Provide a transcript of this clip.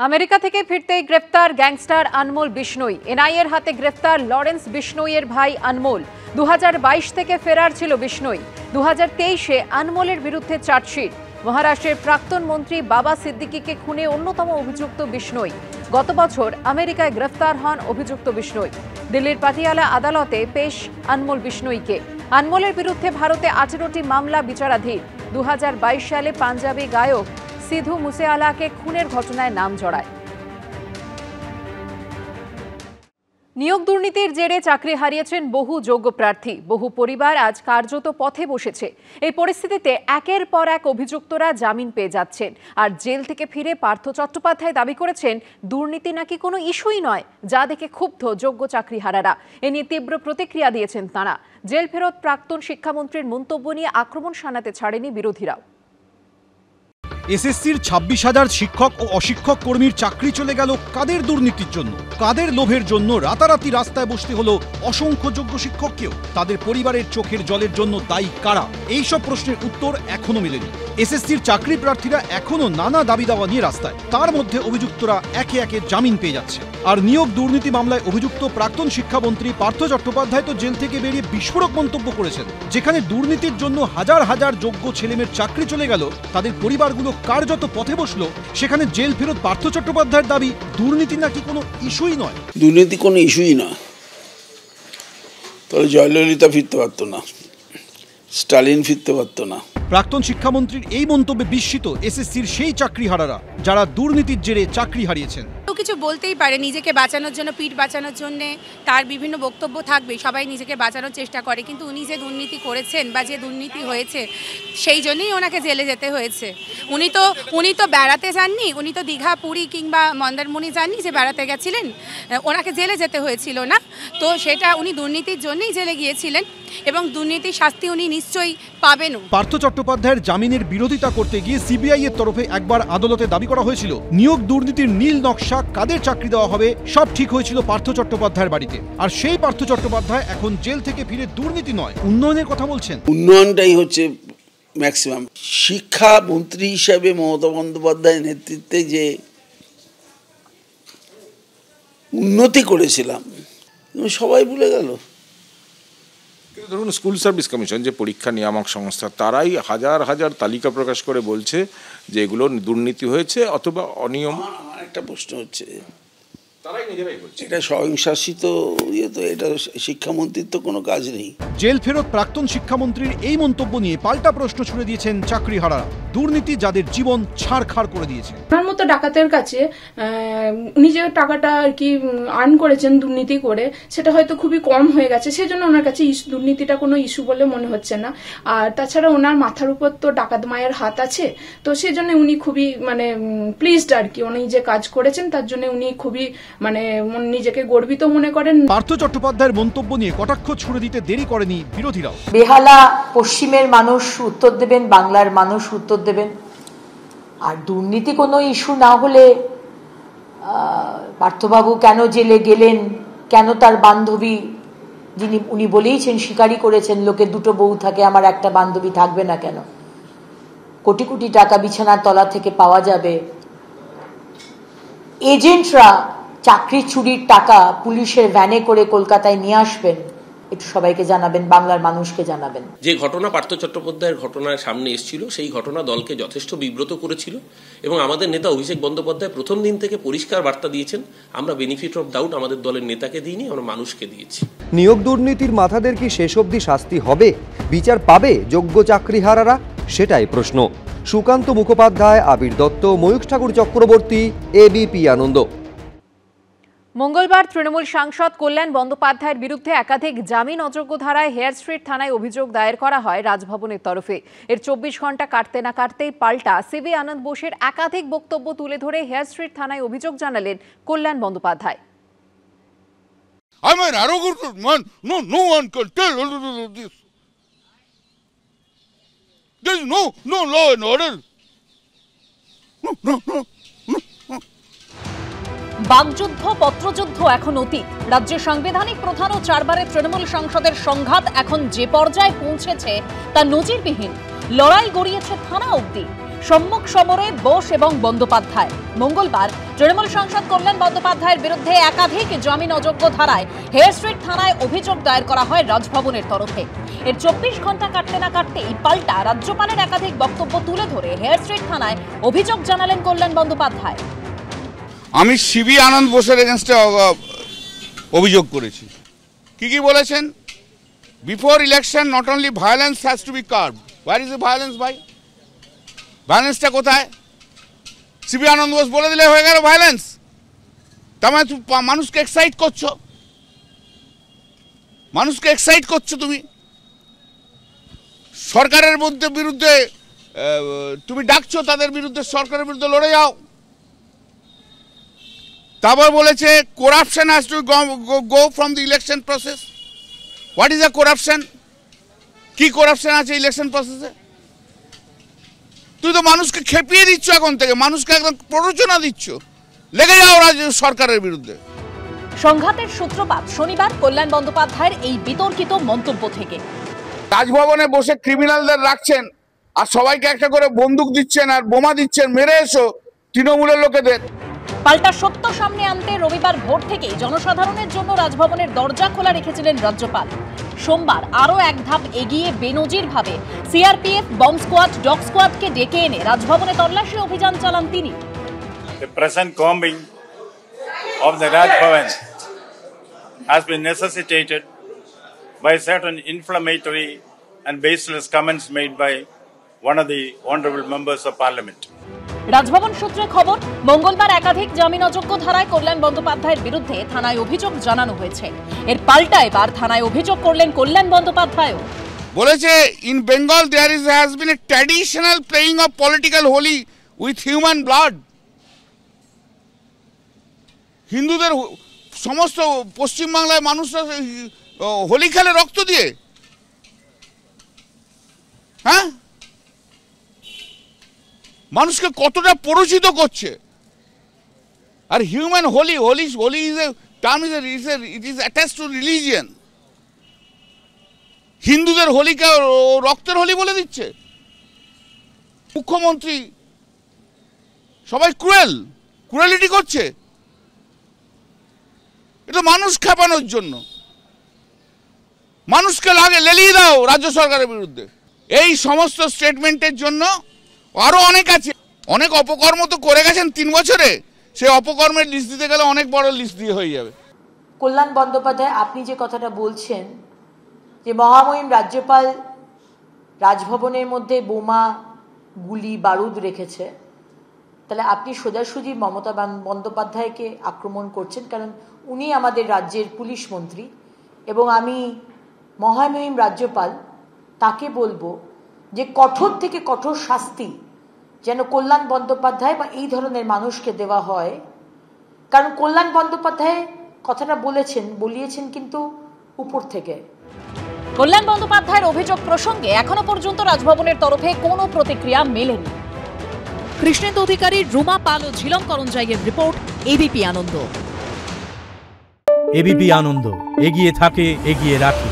America থেকে ফিরতেই গ্রেফতার গ্যাংস্টার আনমোল বিষ্ণোই। এনআইএর হাতে গ্রেফতার লরেন্স বিষ্ণোইয়ের ভাই আনমোল। 2022 থেকে ফেরার ছিল বিষ্ণোই। 2023-এ আনমোলের বিরুদ্ধে চার্জশিট। মহারাষ্ট্রের প্রাক্তন মন্ত্রী বাবা সিদ্দিকিকে খুনে অন্যতম অভিযুক্ত বিষ্ণোই। গত বছর আমেরিকায় গ্রেফতার হন অভিযুক্ত বিষ্ণোই। দিল্লির পাটিয়ালা আদালতে পেশ আনমোল বিষ্ণোইকে। আনমোলের বিরুদ্ধে ভারতে 18টি মামলা বিচারাধীন। 2022 সালে পাঞ্জাবি গায়ক সিধু মুসেওয়ালাকে খুনের ঘটনায় নাম জড়ায়। নিয়োগ দুর্নীতির জেরে চাকরি হারিয়েছেন বহু যোগ্য প্রার্থী। বহু পরিবার আজ কার্যত পথে বসেছে। এই পরিস্থিতিতে একের পর এক অভিযুক্তরা জামিন পেয়ে যাচ্ছেন। আর জেল থেকে ফিরে পার্থ চট্টোপাধ্যায় দাবি করেছেন দুর্নীতি নাকি কোনো ইস্যুই নয়, যা দেখে ক্ষুব্ধ যোগ্য চাকরিহারারা। এ নিয়ে তীব্র প্রতিক্রিয়া দিয়েছেন তাঁরা। জেল ফেরত প্রাক্তন শিক্ষামন্ত্রীর মন্তব্য নিয়ে আক্রমণ শানাতে ছাড়েনি বিরোধীরাও। এসএসসির 26,000 শিক্ষক ও অশিক্ষক কর্মীর চাকরি চলে গেল কাদের দুর্নীতির জন্য, কাদের লোভের জন্য রাতারাতি রাস্তায় বসতে হলো অসংখ্য যোগ্য শিক্ষককেও? তাদের পরিবারের চোখের জলের জন্য দায়ী কারা? এইসব প্রশ্নের উত্তর এখনো মেলেনি। এসএসসির চাকরি প্রার্থীরা এখনো নানা দাবি দাওয়া নিয়ে রাস্তায়। তার মধ্যে অভিযুক্তরা একে একে জামিন পেয়ে যাচ্ছে। আর নিয়োগ দুর্নীতি মামলায় অভিযুক্ত প্রাক্তন শিক্ষামন্ত্রী পার্থ চট্টোপাধ্যায় তো জেল থেকে বেরিয়ে বিস্ফোরক মন্তব্য করেছেন। যেখানে দুর্নীতির জন্য হাজার হাজার যোগ্য ছেলেমেয়ের চাকরি চলে গেল, তাদের পরিবারগুলো কার্যত পথে বসলো, সেখানে জেল ফেরত পার্থ চট্টোপাধ্যায়ের দাবি দুর্নীতি নাকি কোনো ইস্যুই নয়। দুর্নীতি কোনো ইস্যুই না, তাহলে জয়ললিতা ফিরতে পারতো না, স্টালিন ফিরতে পারতো না। প্রাক্তন শিক্ষামন্ত্রীর এই মন্তব্যে বিস্মিত এসএসসির সেই চাকরিহারারা যারা দুর্নীতির জেরে চাকরি হারিয়েছেন। কিছু বলতেই পারে, নিজেকে বাঁচানোর জন্য, পিঠ বাঁচানোর জন্য তার বিভিন্ন বক্তব্য থাকবে, সবাই নিজেকে বাঁচানোর চেষ্টা করে। কিন্তু উনি যে দুর্নীতি করেছেন বা যে দুর্নীতি হয়েছে, সেই জন্যই ওনাকে জেলে যেতে হয়েছে। উনি তো বেড়াতে যাননি, উনি তো দীঘা, পুরী কিংবা মন্দারমণি যাননি যে বেড়াতে গেছিলেন। ওনাকে জেলে যেতে হয়েছিল না, তো সেটা উনি দুর্নীতির জন্যই জেলে গিয়েছিলেন এবং দুর্নীতির শাস্তি উনি নিশ্চয়ই পাবেনও। পার্থ চট্টোপাধ্যায়ের জামিনের বিরোধিতা করতে গিয়ে সিবিআই এর তরফে একবার আদালতে দাবি করা হয়েছিল নিয়োগ দুর্নীতির নীল নকশা, কাদের চাকরি দেওয়া হবে, সব ঠিক হয়েছিল পার্থ চট্টোপাধ্যায়ের বাড়িতে। আর সেই পার্থ চট্টোপাধ্যায় এখন জেল থেকে ফিরে দুর্নীতি নয়, উন্নয়নের কথা বলছেন। উন্নয়নটাই হচ্ছে ম্যাক্সিমাম। শিক্ষা মন্ত্রী হিসাবে মমতা বন্দ্যোপাধ্যায়ের নেতৃত্বে যে উন্নতি করেছিলাম সবাই ভুলে গেল। ধরুন, স্কুল সার্ভিস কমিশন যে পরীক্ষা নিয়ামক সংস্থা, তারাই হাজার হাজার তালিকা প্রকাশ করে বলছে যে এগুলো দুর্নীতি হয়েছে অথবা অনিয়ম। আমার একটা প্রশ্ন হচ্ছে, তারাই নিজেরাই বলছে এটা স্বয়ংশাসিত, তো এটা শিক্ষামন্ত্রীর তো কোনো কাজ নেই। জেল ফেরত প্রাক্তন শিক্ষামন্ত্রীর এই মন্তব্য নিয়ে পাল্টা প্রশ্ন ছুড়ে দিয়েছেন চাকরিহারারা। দুর্নীতি যাদের জীবন ছাড়খাড় করে দিয়েছে। ওনার মতো ডাকাতের কাছে উনি যে টাকাটা আর কি আর্ন করেছেন দুর্নীতি করে, সেটা হয়তো খুবই কম হয়ে গেছে, সেজন্য ওনার কাছে দুর্নীতিটা কোনো ইস্যু বলে মনে হচ্ছে না। আর তাছাড়া ওনার মাথার উপর তো ডাকাত মায়ের হাত আছে, তো সেজন্য উনি খুবই প্লিজড আর কি। উনি যে কাজ করেছেন তার জন্য উনি খুবই নিজেকে গর্বিত মনে করেন। পার্থ চট্টোপাধ্যায়ের মন্তব্য নিয়ে কটাক্ষ ছুড়ে দিতে দেরি করেনি বিরোধীরাও। বেহালা পশ্চিমের মানুষ উত্তর দেবেন, বাংলার মানুষ উত্তর দেবেন। আর দুর্নীতি কোনো ইস্যু না হলে পার্থবাবু কেন জেলে গেলেন, কেন তার বান্ধবী, যিনি উনি বলেইছেন, স্বীকারই করেছেন লোকে দুটো বউ থাকে, আমার একটা বান্ধবী থাকবে না কেন? কোটি কোটি টাকা বিছানার তলা থেকে পাওয়া যাবে। এজেন্টরা চাকরি চুরির টাকা পুলিশের ভ্যানে করে কলকাতায় নিয়ে আসবেন, একটু সবাইকে জানাবেন, বাংলার মানুষকে জানাবেন। যে ঘটনা পার্থ চট্টোপাধ্যায়ের ঘটনার সামনে এসেছিল, সেই ঘটনা দলকে যথেষ্ট বিব্রত করেছিল এবং আমাদের নেতা অভিষেক বন্দ্যোপাধ্যায় প্রথম দিন থেকে পরিষ্কার বার্তা দিয়েছেন, আমরা বেনিফিট অফ ডাউট আমাদের দলের নেতাকে দিইনি, আমরা মানুষকে দিয়েছি। নিয়োগ দুর্নীতির মাথাদের কি শেষ অবধি শাস্তি হবে, বিচার পাবে যোগ্য চাকরিহারারা? সেটাই প্রশ্ন। সুকান্ত মুখোপাধ্যায়, আবির দত্ত, ময়ূখ ঠাকুর চক্রবর্তী, এবিপি আনন্দ। মঙ্গলবার তৃণমূল সাংসদ কল্যাণ বন্দ্যোপাধ্যায়ের বিরুদ্ধে একাধিক জামিন অযোগ্য ধারায় হেয়ার স্ট্রিট থানায় অভিযোগ দায়ের করা হয় রাজভবনের তরফে। এর 24 ঘন্টা কাটতে না কাটতেই পাল্টা সিবি আনন্দ বোসের একাধিক বক্তব্য তুলে ধরে হেয়ার স্ট্রিট থানায় অভিযোগ জানালেন কল্যাণ Bandyopadhyay. I'm an arrogant man. No one can tell this. There is no law and order. No. বাকযুদ্ধ, পত্রযুদ্ধ এখন অতীত। রাজ্যের সাংবিধানিক প্রধান ও 4 বারের তৃণমূল সাংসদের সংঘাত এখন যে পর্যায়ে পৌঁছেছে তা নজিরবিহীন। লড়াই গড়িয়েছে থানা অবধি। সম্মুখ সমরে বোস এবং বন্দ্যোপাধ্যায়। মঙ্গলবার তৃণমূল সাংসদ কল্যাণ বন্দ্যোপাধ্যায়ের বিরুদ্ধে একাধিক জামিন অযোগ্য ধারায় হেয়ার স্ট্রিট থানায় অভিযোগ দায়ের করা হয় রাজভবনের তরফে। এর 24 ঘন্টা কাটতে না কাটতেই পাল্টা রাজ্যপালের একাধিক বক্তব্য তুলে ধরে হেয়ার স্ট্রিট থানায় অভিযোগ জানালেন কল্যাণ বন্দ্যোপাধ্যায়। আমি সিবি আনন্দ বোসের এগেনস্টে অভিযোগ করেছি। কি বলেছেন? Before election not only violence has to be curbed. Where is the violence ভাই? ভায়োলেন্সটা কোথায়? সিবি আনন্দ বোস বলে দিলে হয়ে গেল ভায়োলেন্স। তার মানে তুমি মানুষকে এক্সাইট করছো, মানুষকে এক্সাইট করছো তুমি। সরকারের বিরুদ্ধে তুমি ডাকছো, তাদের বিরুদ্ধে, সরকারের বিরুদ্ধে লড়ে যাও। তারপর বলেছে corruption has to go from the election process. What is the corruption? কি corruption আছে ইলেকশন প্রসেসে? তুই তো মানুষকে খেপিয়ে দিচ্ছ, এখন থেকে মানুষকে একদম প্ররোচনা দিচ্ছ, লেগে যাও রাজ্য সরকারের বিরুদ্ধে। সংঘাতের সূত্রপাত শনিবার কল্যাণ বন্দ্যোপাধ্যায়ের এই বিতর্কিত মন্তব্য থেকে। রাজভবনে বসে ক্রিমিনালদের রাখছেন আর সবাইকে একটা করে বন্দুক দিচ্ছেন আর বোমা দিচ্ছেন, মেরে এসো তৃণমূলের লোকেদের। পাল্টা সত্য সামনে আনতে রবিবার ভোর থেকেই জনসাধারণের জন্য রাজভবনের দরজা খোলা রেখেছিলেন রাজ্যপাল। সোমবার আরও এক ধাপ এগিয়ে বেনজিরভাবে সিআরপিএফ, বম্ব স্কোয়াড, ডগ স্কোয়াডকে ডেকে এনে রাজভবনে তল্লাশি অভিযান চালান তিনি। The present combing of the Raj Bhavan has been necessitated by certain inflammatory and baseless comments made by one of the honorable members of parliament. Raj Bhavan সূত্রে খবর, মঙ্গলবার একাধিক জামিন অযোগ্য ধারায় কল্যাণ বন্দ্যোপাধ্যায়ের বিরুদ্ধে থানায় অভিযোগ জানানো হয়েছে। এর পাল্টা এবার থানায় অভিযোগ করলেন কল্যাণ বন্দ্যোপাধ্যায়। বলেছে in Bengal there has been a traditional playing of political Holi with human blood. হিন্দুদের সমস্ত পশ্চিমবাংলায় মানুষরা হোলি খেলে রক্ত দিয়ে। হ্যাঁ, মানুষকে কতটা পরিচিত করছে। আর human Holi is a term, it is attached to religion. হিন্দুদের হোলিকে রক্তের হোলি বলে দিচ্ছে মুখ্যমন্ত্রী। সবাই ক্রুয়েলিটি করছে। এটা মানুষ খেপানোর জন্য। মানুষকে লাগে লেলিয়ে দাও রাজ্য সরকারের বিরুদ্ধে। এই সমস্ত স্টেটমেন্টের জন্য আরো অনেক আছে। অনেক অপকর্ম তো করে গেছেন 3 বছরে, সেই অপকর্মের লিস্ট দিতে গেলে অনেক বড় লিস্ট দিয়ে হয়ে যাবে। কল্যাণ বন্দ্যোপাধ্যায়, আপনি যে কথাটা বলছেন যে মহামহিম রাজ্যপাল রাজভবনের মধ্যে বোমা, গুলি, বারুদ রেখেছে, তাহলে আপনি সোজাসুজি মমতা বন্দ্যোপাধ্যায়কে আক্রমণ করছেন, কারণ উনি আমাদের রাজ্যের পুলিশ মন্ত্রী। এবং আমি মহামহিম রাজ্যপাল তাকে বলবো যে কঠোর থেকে কঠোর শাস্তি যেন কল্যাণ বন্দ্যোপাধ্যায় বা এই ধরনের মানুষকে দেওয়া হয়। কারণ কল্যাণ বন্দ্যোপাধ্যায় কথাটা বলিয়েছেন কিন্তু উপর থেকে। কল্যাণ বন্দ্যোপাধ্যায়ের অভিযোগ প্রসঙ্গে এখনো পর্যন্ত রাজভবনের তরফে কোনো প্রতিক্রিয়া মেলেনি। কৃষ্ণেন্দু অধিকারী, রুমা পাল ও ঝিলম করঞ্জাইয়ের রিপোর্ট, এবিপি আনন্দ। এবিপি আনন্দ, এগিয়ে থাকে, এগিয়ে রাখে।